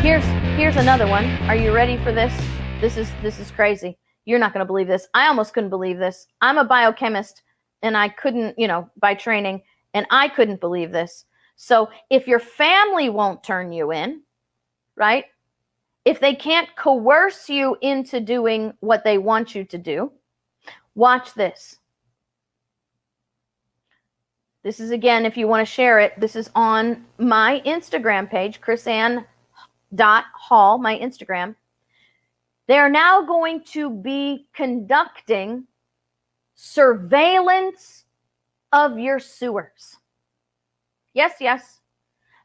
Here's another one. Are you ready for this? This is crazy. You're not going to believe this. I almost couldn't believe this. I'm a biochemist and I couldn't, by training, and I couldn't believe this. So if your family won't turn you in, right? If they can't coerce you into doing what they want you to do, watch this. This is, again, if you want to share it, this is on my Instagram page, chrisann.hall, my Instagram. They're now going to be conducting surveillance of your sewers. Yes.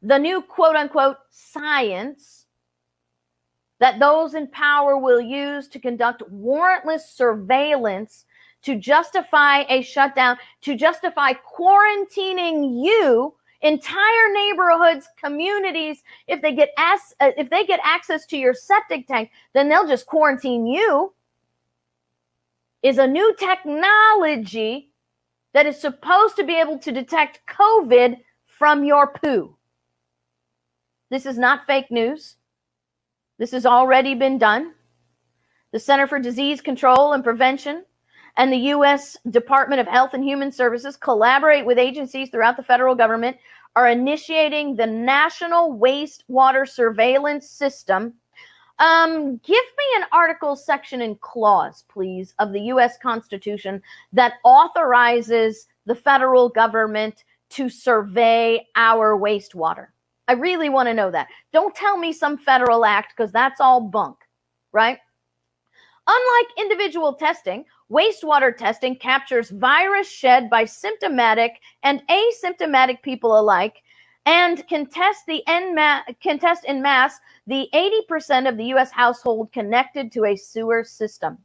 The new quote-unquote science that those in power will use to conduct warrantless surveillance to justify a shutdown, to justify quarantining you, entire neighborhoods, communities. If they get access to your septic tank, then they'll just quarantine you. Is a new technology that is supposed to be able to detect COVID from your poo. This is not fake news. This has already been done. The Center for Disease Control and Prevention and the U.S. Department of Health and Human Services collaborate with agencies throughout the federal government, are initiating the National Wastewater Surveillance System. Give me an article, section, and clause, please, of the U.S. Constitution that authorizes the federal government to survey our wastewater. I really want to know that. Don't tell me some federal act, because that's all bunk, right? Unlike individual testing, wastewater testing captures virus shed by symptomatic and asymptomatic people alike and can test in mass the 80% of the U.S. household connected to a sewer system.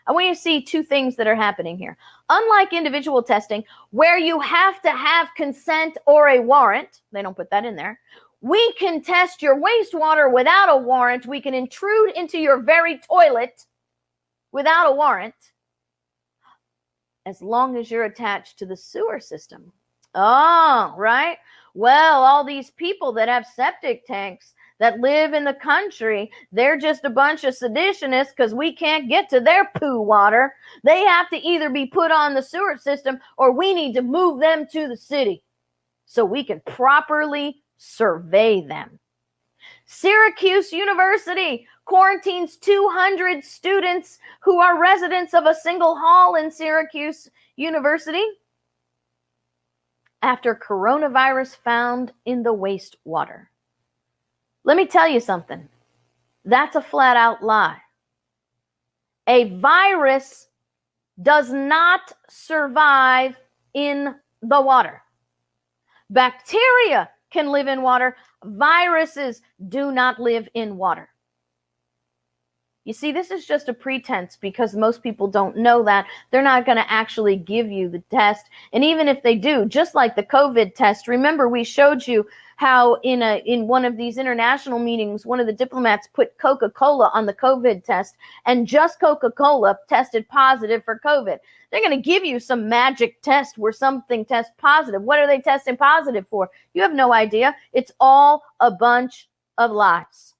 I want you to see two things that are happening here. Unlike individual testing, where you have to have consent or a warrant, they don't put that in there, we can test your wastewater without a warrant. We can intrude into your very toilet without a warrant, as long as you're attached to the sewer system. Oh, right. Well, all these people that have septic tanks that live in the country, they're just a bunch of seditionists because we can't get to their poo water. They have to either be put on the sewer system or we need to move them to the city so we can properly survey them. Syracuse University quarantines 200 students who are residents of a single hall in Syracuse University after coronavirus found in the wastewater. Let me tell you something. That's a flat out lie. A virus does not survive in the water. Bacteria can live in water. Viruses do not live in water. You see, this is just a pretense because most people don't know that. They're not going to actually give you the test. And even if they do, just like the COVID test, remember we showed you how in one of these international meetings, one of the diplomats put Coca-Cola on the COVID test, and just Coca-Cola tested positive for COVID. They're going to give you some magic test where something tests positive. What are they testing positive for? You have no idea. It's all a bunch of lies.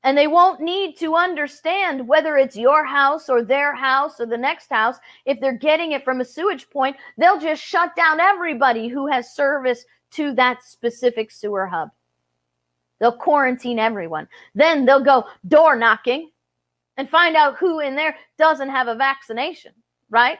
And they won't need to understand whether it's your house or their house or the next house. If they're getting it from a sewage point, they'll just shut down everybody who has service to that specific sewer hub. They'll quarantine everyone. Then they'll go door knocking and find out who in there doesn't have a vaccination, right?